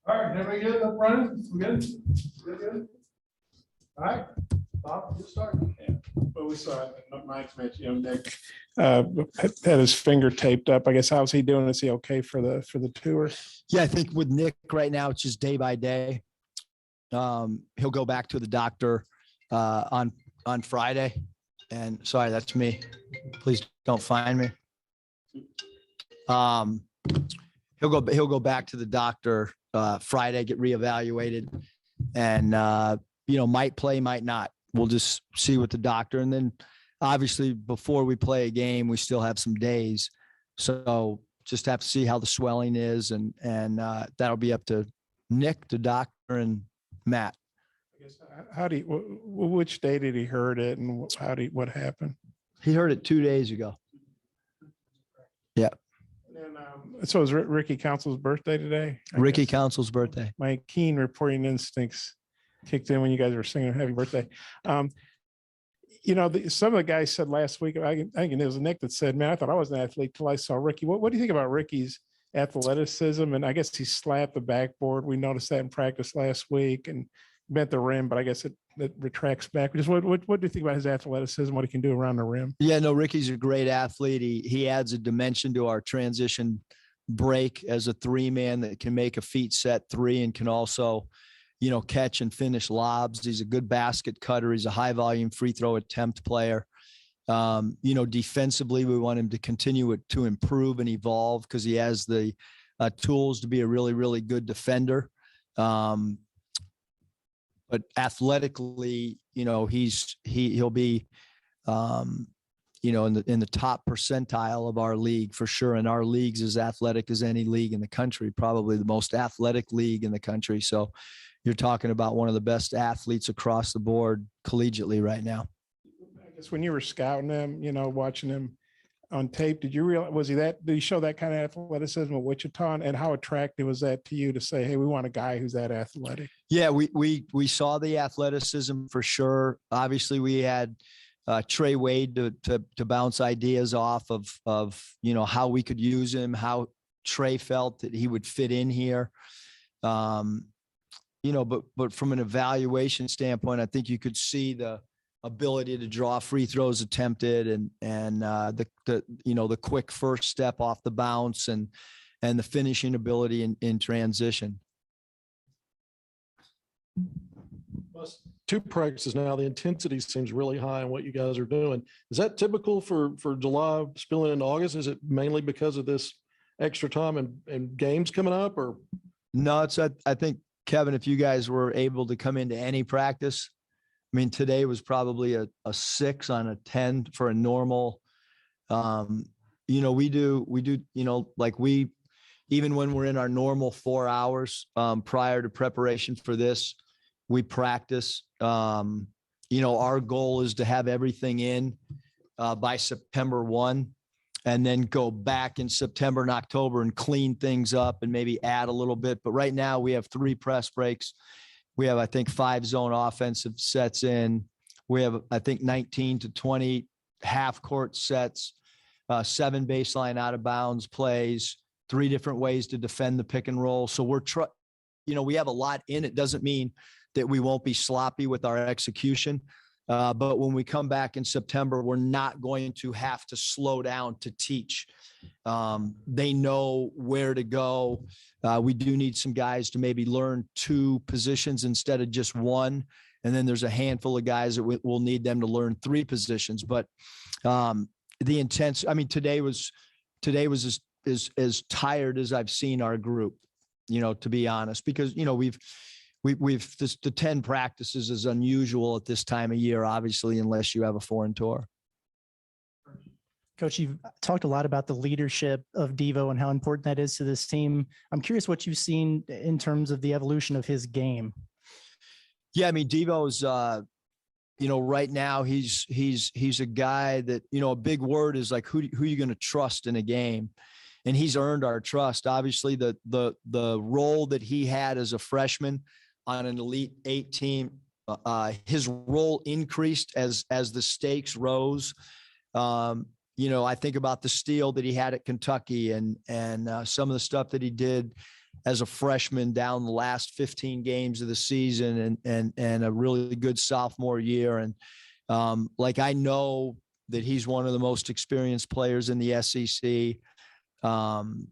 All right, everybody good up running? We good? Good? All right, Bob, you start. Yeah. Well, we saw it. Mike's mentioned, Nick had his finger taped up. I guess how's he doing? Is he okay for the tour? Yeah, I think with Nick right now, it's just day by day. He'll go back to the doctor on Friday. And sorry, that's me. Please don't find me. He'll go back to the doctor Friday, get reevaluated, and might play, might not. We'll just see with the doctor. And then obviously before we play a game, we still have some days. So just have to see how the swelling is, and that'll be up to Nick, the doctor, and Matt. I guess which day did he hurt it, and what happened? He heard it 2 days ago. Yeah. And so it was Ricky Council's birthday today? Ricky Council's birthday. My keen reporting instincts kicked in when you guys were singing happy birthday. Some of the guys said last week, I think it was Nick that said, man, I thought I was an athlete till I saw Ricky. What do you think about Ricky's athleticism? And I guess he slapped the backboard. We noticed that in practice last week, and bent the rim, but I guess it retracts back. Just what do you think about his athleticism, what he can do around the rim? Yeah, no, Ricky's a great athlete. He adds a dimension to our transition break as a 3-man that can make a feet set 3 and can also, catch and finish lobs. He's a good basket cutter. He's a high volume free throw attempt player. Defensively, we want him to continue to improve and evolve because he has the tools to be a really, really good defender. But athletically, he'll be, in the top percentile of our league for sure. And our league's as athletic as any league in the country, probably the most athletic league in the country. So you're talking about one of the best athletes across the board collegiately right now. I guess when you were scouting him, watching him on tape, did you realize, did he show that kind of athleticism at Wichita, and how attractive was that to you to say, hey, we want a guy who's that athletic? Yeah, we saw the athleticism for sure. Obviously we had Trey Wade to bounce ideas off of how we could use him, how Trey felt that he would fit in here. But from an evaluation standpoint, I think you could see the ability to draw free throws attempted and the quick first step off the bounce and the finishing ability in transition. Two practices now, the intensity seems really high in what you guys are doing. Is that typical for July spilling into August? Is it mainly because of this extra time and games coming up, or? No, I think, Kevin, if you guys were able to come into any practice, I mean, today was probably a 6 on a 10 for a normal. We do, even when we're in our normal 4 hours prior to preparation for this, we practice. Our goal is to have everything in by September 1, and then go back in September and October and clean things up and maybe add a little bit. But right now we have 3 press breaks. We have, I think, 5 zone offensive sets in. We have, I think, 19 to 20 half court sets, 7 baseline out of bounds plays, 3 different ways to defend the pick and roll. So we have a lot in. It doesn't mean that we won't be sloppy with our execution. But when we come back in September, we're not going to have to slow down to teach. They know where to go. We do need some guys to maybe learn 2 positions instead of just 1. And then there's a handful of guys that we'll need them to learn 3 positions. But today was as tired as I've seen our group, to be honest, because, we've the 10 practices is unusual at this time of year, obviously, unless you have a foreign tour. Coach, you've talked a lot about the leadership of Devo and how important that is to this team. I'm curious what you've seen in terms of the evolution of his game. Yeah, I mean, Devo's, right now he's a guy that, a big word is like, who are you going to trust in a game? And he's earned our trust. Obviously, the role that he had as a freshman on an Elite 8 team, his role increased as the stakes rose. I think about the steal that he had at Kentucky and some of the stuff that he did as a freshman down the last 15 games of the season and a really good sophomore year. And I know that he's one of the most experienced players in the SEC. Doesn't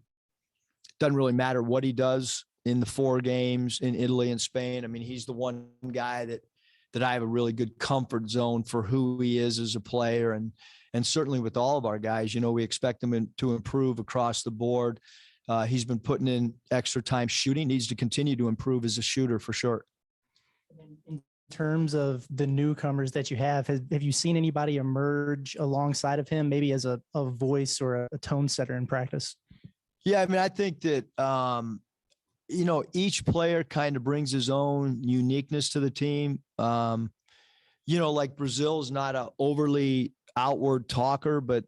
really matter what he does in the 4 games in Italy and Spain. I mean, he's the one guy that I have a really good comfort zone for who he is as a player. And certainly with all of our guys, we expect them to improve across the board. He's been putting in extra time shooting, needs to continue to improve as a shooter for sure. In terms of the newcomers that you have you seen anybody emerge alongside of him, maybe as a voice or a tone setter in practice? Yeah, I mean, I think that, each player kind of brings his own uniqueness to the team. Like Brazil is not an overly outward talker, but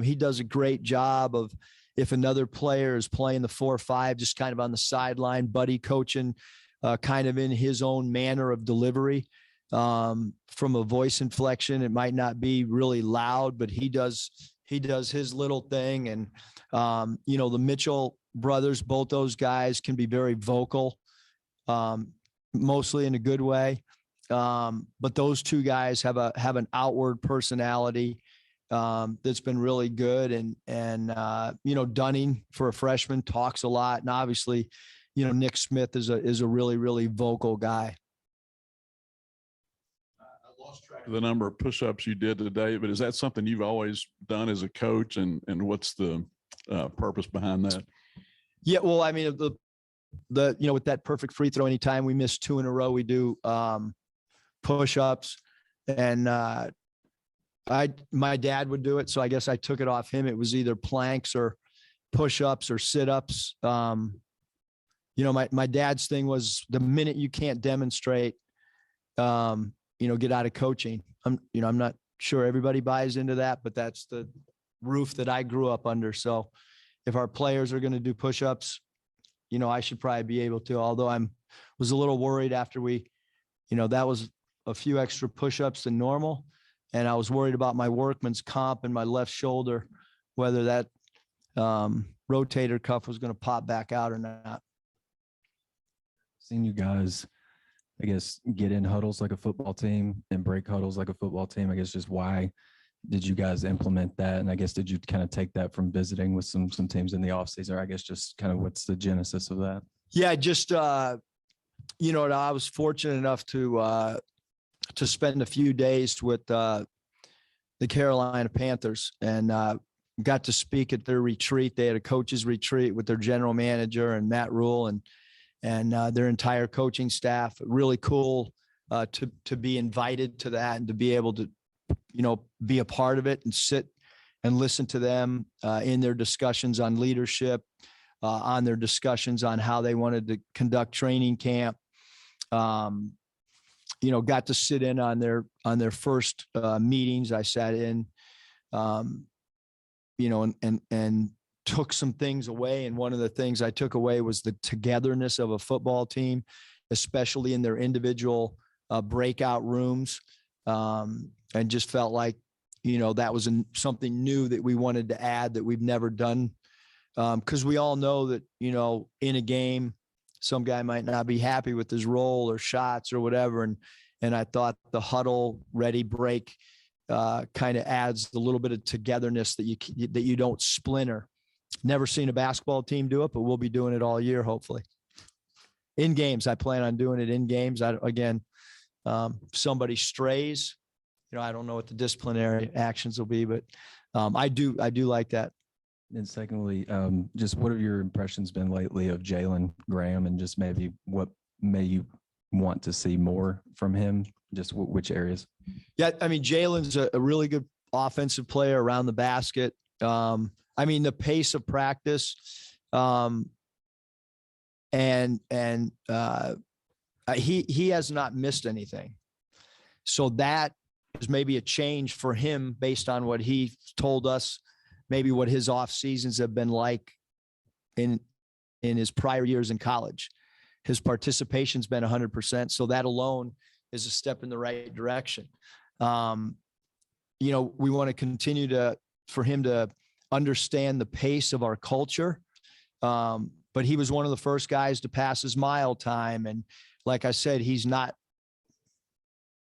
he does a great job of, if another player is playing the 4-5, just kind of on the sideline, buddy coaching, kind of in his own manner of delivery. From a voice inflection, it might not be really loud, but he does his little thing. And, the Mitchell brothers, both those guys can be very vocal, mostly in a good way. But those 2 guys have an outward personality that's been really good. And Dunning, for a freshman, talks a lot. And obviously, Nick Smith is a really, really vocal guy. I lost track of the number of push-ups you did today, but is that something you've always done as a coach? And what's the purpose behind that? Yeah, well, I mean, with that perfect free throw, anytime we miss 2 in a row, we do push-ups. And my dad would do it, so I guess I took it off him. It was either planks or push-ups or sit-ups. My dad's thing was, the minute you can't demonstrate, get out of coaching. I'm not sure everybody buys into that, but that's the roof that I grew up under. So if our players are going to do push-ups, I should probably be able to, although was a little worried after that was a few extra push-ups than normal. And I was worried about my workman's comp and my left shoulder, whether that rotator cuff was going to pop back out or not. Seen you guys, I guess, get in huddles like a football team and break huddles like a football team. I guess just why did you guys implement that? And I guess, did you kind of take that from visiting with some teams in the offseason? Or I guess just kind of what's the genesis of that? Yeah, just, I was fortunate enough to spend a few days with the Carolina Panthers and got to speak at their retreat. They had a coaches retreat with their general manager and Matt Rule and their entire coaching staff. Really cool to be invited to that and to be able to, be a part of it and sit and listen to them in their discussions on leadership, on their discussions on how they wanted to conduct training camp. Got to sit in on their first meetings. I sat in, and took some things away. And one of the things I took away was the togetherness of a football team, especially in their individual breakout rooms. And just felt like, that was something new that we wanted to add that we've never done. Because we all know that, in a game, some guy might not be happy with his role or shots or whatever. And I thought the huddle ready break kind of adds a little bit of togetherness that you don't splinter. Never seen a basketball team do it, but we'll be doing it all year, hopefully. In games, I plan on doing it in games. If somebody strays, I don't know what the disciplinary actions will be, but I do like that. And secondly, just what have your impressions been lately of Jalen Graham, and just maybe what may you want to see more from him? Just which areas? Yeah, I mean, Jalen's a really good offensive player around the basket. The pace of practice, he has not missed anything. So that is maybe a change for him based on what he told us, maybe what his off seasons have been like in his prior years in college. His participation's been 100%. So that alone is a step in the right direction. We want to continue to for him to understand the pace of our culture. But he was one of the first guys to pass his mile time. And like I said, he's not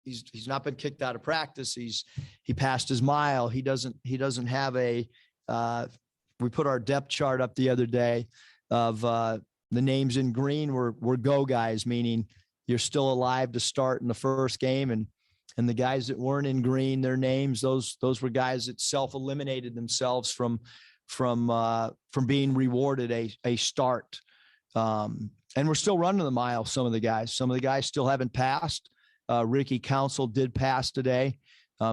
been kicked out of practice. He passed his mile. He doesn't have a, we put our depth chart up the other day of the names in green were go guys, meaning you're still alive to start in the first game. And the guys that weren't in green, their names, those were guys that self-eliminated themselves from being rewarded a start. And we're still running the mile. Some of the guys still haven't passed. Ricky Council did pass today.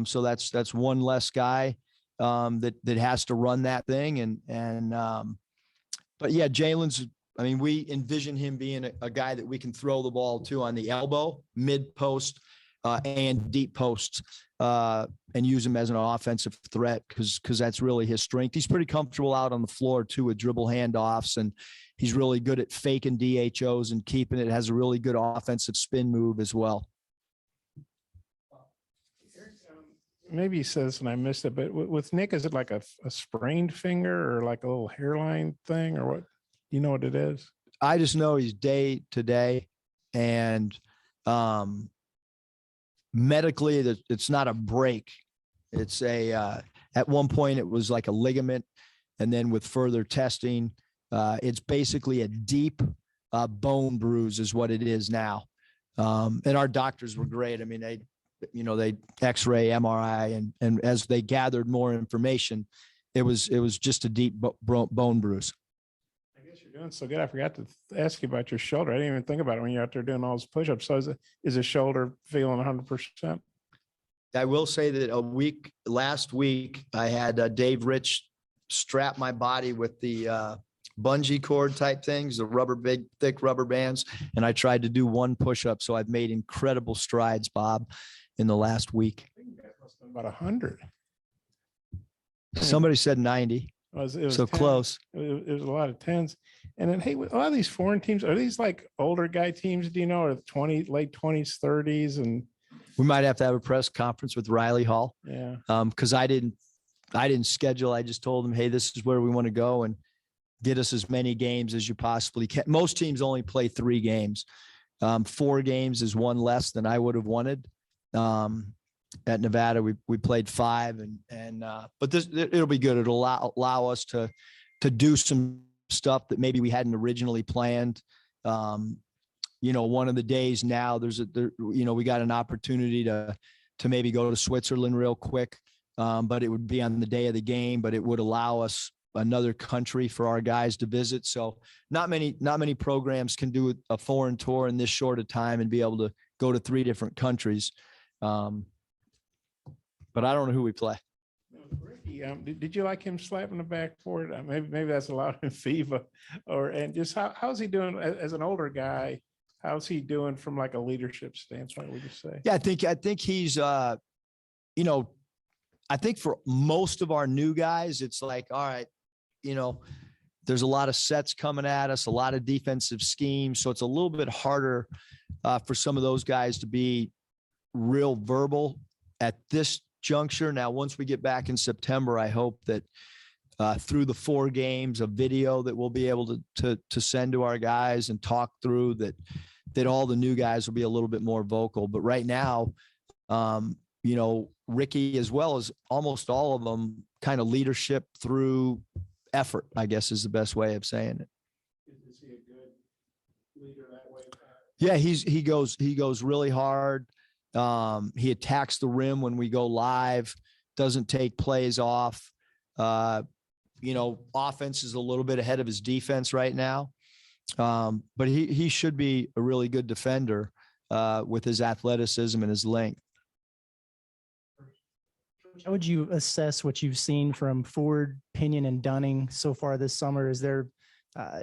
So that's one less guy that has to run that thing. But yeah, Jalen's, I mean, we envision him being a guy that we can throw the ball to on the elbow, mid post, and deep posts, and use him as an offensive threat because that's really his strength. He's pretty comfortable out on the floor too with dribble handoffs, and he's really good at faking DHOs and keeping it. Has a really good offensive spin move as well. Maybe he says, and I missed it, but with Nick, is it like a sprained finger or like a little hairline thing or what? You know what it is? I just know he's day to day, and medically it's not a break. It's at one point it was like a ligament, and then with further testing, it's basically a deep bone bruise is what it is now. And our doctors were great. I mean, they X-ray, MRI, and as they gathered more information, it was just a deep bone bruise. I guess you're doing so good. I forgot to ask you about your shoulder. I didn't even think about it when you're out there doing all those push-ups. So is the shoulder feeling 100%? I will say that last week, I had Dave Rich strap my body with the bungee cord type things, the big, thick rubber bands. And I tried to do one push-up. So I've made incredible strides, Bob, in the last week. I think that must have been about 100. Somebody said 90. It was So 10. close. It was a lot of tens. And then, hey, a lot of these foreign teams, are these like older guy teams, do you know, or late 20s, 30s? And We might have to have a press conference with Riley Hall. yeah. Because I didn't schedule. I just told him, hey, this is where we want to go and get us as many games as you possibly can. Most teams only play 3 games. 4 games is one less than I would have wanted. At Nevada, we played 5, but it'll be good. It'll allow us to do some stuff that maybe we hadn't originally planned. One of the days now, we got an opportunity to maybe go to Switzerland real quick, but it would be on the day of the game. But it would allow us another country for our guys to visit. So not many programs can do a foreign tour in this short a time and be able to go to 3 different countries. But I don't know who we play. Ricky, did you like him slapping the backboard? Maybe that's allowed in FIBA, and just how's he doing as an older guy? How's he doing from like a leadership standpoint, would you say? Yeah, I think he's, I think for most of our new guys, it's like, all right, there's a lot of sets coming at us, a lot of defensive schemes. So it's a little bit harder for some of those guys to be real verbal at this juncture. Now, once we get back in September, I hope that through the 4 games of video that we'll be able to send to our guys and talk through that all the new guys will be a little bit more vocal. But right now, Ricky, as well as almost all of them, kind of leadership through effort, I guess is the best way of saying it. Is he a good leader that way? Yeah, he goes really hard. He attacks the rim when we go live, doesn't take plays off. Offense is a little bit ahead of his defense right now. But he should be a really good defender with his athleticism and his length. How would you assess what you've seen from Ford, Pinion, and Dunning so far this summer? Is there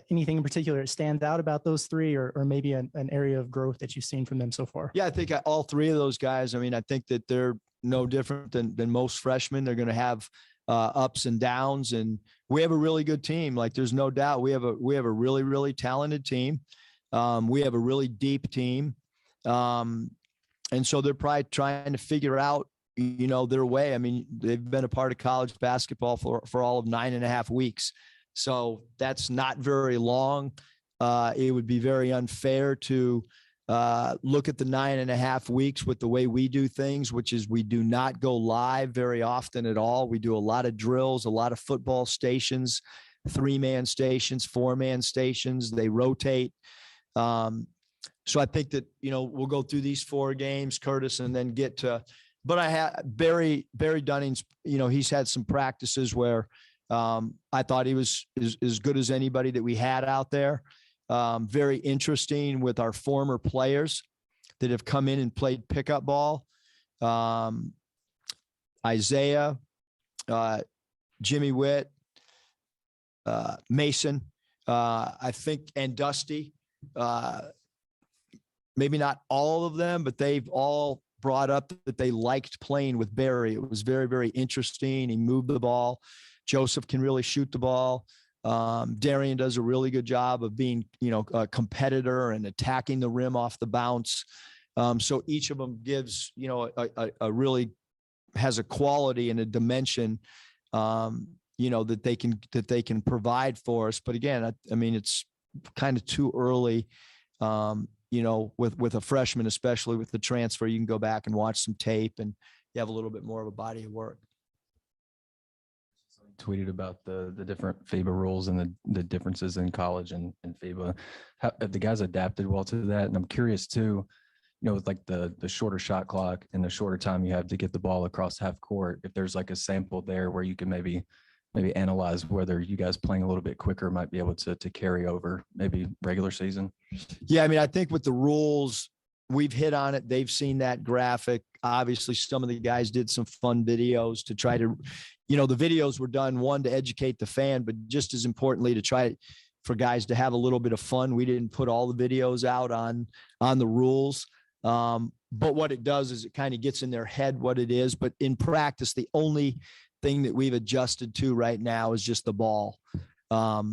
anything in particular that stands out about those 3 or maybe an area of growth that you've seen from them so far? Yeah, I think all 3 of those guys, I think that they're no different than most freshmen. They're going to have ups and downs, and we have a really good team. Like, there's no doubt we have a really, really talented team. We have a really deep team. And so they're probably trying to figure out their way. I mean, they've been a part of college basketball for all of 9.5 weeks. So that's not very long. It would be very unfair to look at the 9.5 weeks with the way we do things, which is we do not go live very often at all. We do a lot of drills, a lot of football stations, 3-man stations, 4-man stations. They rotate. So I think that, we'll go through these 4 games, Curtis, and then get to, but I had Barry Dunning's, he's had some practices where I thought he was as good as anybody that we had out there. Very interesting with our former players that have come in and played pickup ball. Isaiah, Jimmy Witt, Mason, I think, and Dusty. Maybe not all of them, but they've all brought up that they liked playing with Barry. It was very, very interesting. He moved the ball. Joseph can really shoot the ball. Darian does a really good job of being, a competitor and attacking the rim off the bounce. So each of them gives, a really has a quality and a dimension, that they can provide for us. But again, I mean, it's kind of too early, with a freshman, especially with the transfer. You can go back and watch some tape and you have a little bit more of a body of work. Tweeted about the different FIBA rules and the differences in college and FIBA. How the guys adapted well to that. And I'm curious too, with like the shorter shot clock and the shorter time you have to get the ball across half court, if there's like a sample there where you can maybe analyze whether you guys playing a little bit quicker might be able to carry over maybe regular season. Yeah. I mean, I think with the rules, we've hit on it. They've seen that graphic. Obviously, some of the guys did some fun videos to try to, the videos were done, one, to educate the fan, but just as importantly, to try for guys to have a little bit of fun. We didn't put all the videos out on the rules. But what it does is it kind of gets in their head what it is. But in practice, the only thing that we've adjusted to right now is just the ball. I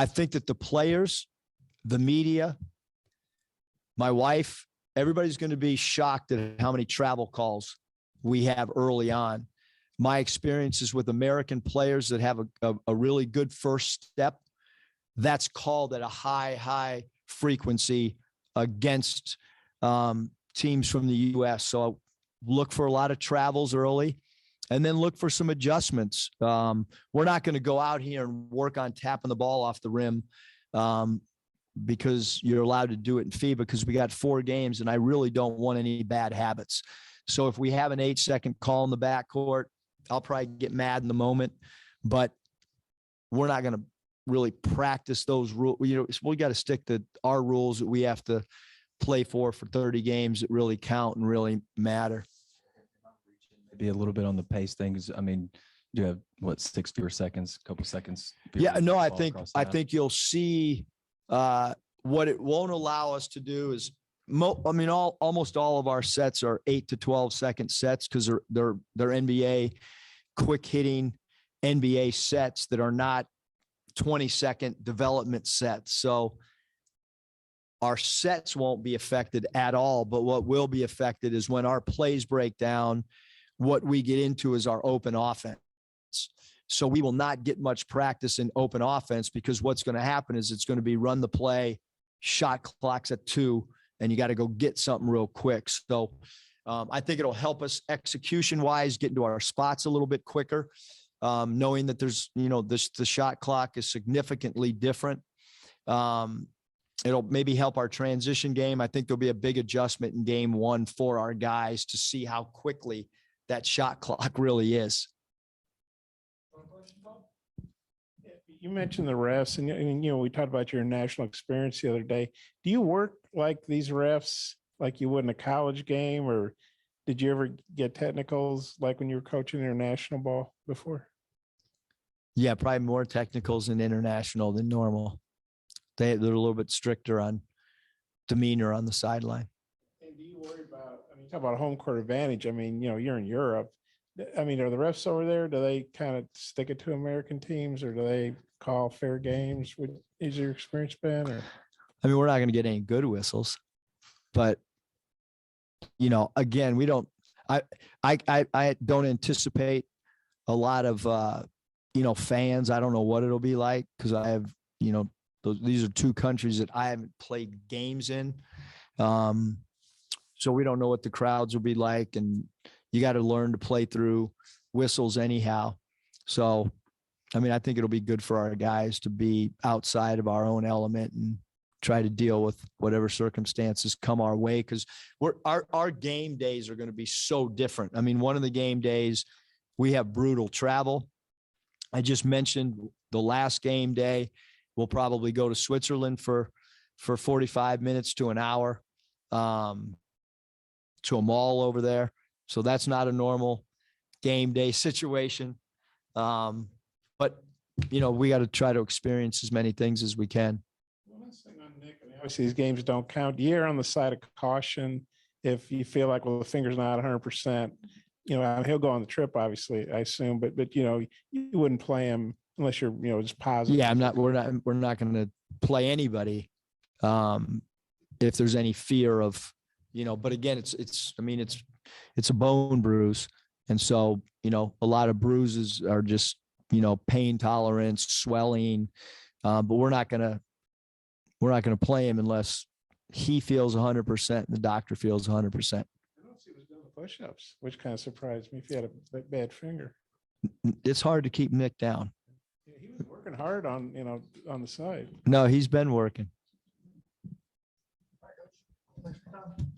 think that the players, the media, my wife, everybody's going to be shocked at how many travel calls we have early on. My experiences with American players that have a really good first step, that's called at a high frequency against teams from the U.S. So look for a lot of travels early and then look for some adjustments. We're not going to go out here and work on tapping the ball off the rim because you're allowed to do it in FIBA because we got 4 games and I really don't want any bad habits. So if we have an 8-second call in the backcourt, I'll probably get mad in the moment, but we're not going to really practice those rules. We got to stick to our rules that we have to play for 30 games that really count and really matter. Maybe a little bit on the pace things. I mean, you have 6 fewer seconds, a couple seconds. Yeah, no, I think you'll see what it won't allow us to do is almost all of our sets are 8 to 12 second sets because they're NBA quick hitting NBA sets that are not 20-second development sets. So our sets won't be affected at all, but what will be affected is when our plays break down, what we get into is our open offense. So we will not get much practice in open offense because what's going to happen is it's going to be run the play, shot clocks at 2, and you got to go get something real quick. So I think it'll help us execution-wise get into our spots a little bit quicker, knowing that there's, the shot clock is significantly different. It'll maybe help our transition game. I think there'll be a big adjustment in game 1 for our guys to see how quickly that shot clock really is. You mentioned the refs and we talked about your national experience the other day. Do you work like these refs, like you would in a college game, or did you ever get technicals like when you were coaching international ball before? Yeah, probably more technicals in international than normal. They're a little bit stricter on demeanor on the sideline. And do you worry about, talk about home court advantage. You're in Europe. Are the refs over there, do they kind of stick it to American teams or do they call fair games? What is your experience been? Or? We're not going to get any good whistles, but again, I don't anticipate a lot of, fans. I don't know what it'll be like because I have, these are two countries that I haven't played games in. So we don't know what the crowds will be like, and you got to learn to play through whistles anyhow. So, I think it'll be good for our guys to be outside of our own element and try to deal with whatever circumstances come our way. Cause our game days are going to be so different. One of the game days we have brutal travel. I just mentioned the last game day, we'll probably go to Switzerland for 45 minutes to an hour, to a mall over there. So that's not a normal game day situation. But we got to try to experience as many things as we can. One last thing on Nick, obviously these games don't count. You're on the side of caution if you feel like, well, the finger's not 100%. He'll go on the trip, obviously, I assume, but you wouldn't play him unless you're, just positive. Yeah, we're not going to play anybody if there's any fear of, but again, it's a bone bruise. And so, a lot of bruises are just, pain tolerance, swelling. But we're not going to play him unless he feels 100% and the doctor feels 100%. I don't see he was doing the push-ups, which kind of surprised me if he had a bad finger. It's hard to keep Nick down. Yeah, he was working hard on the side. No, he's been working.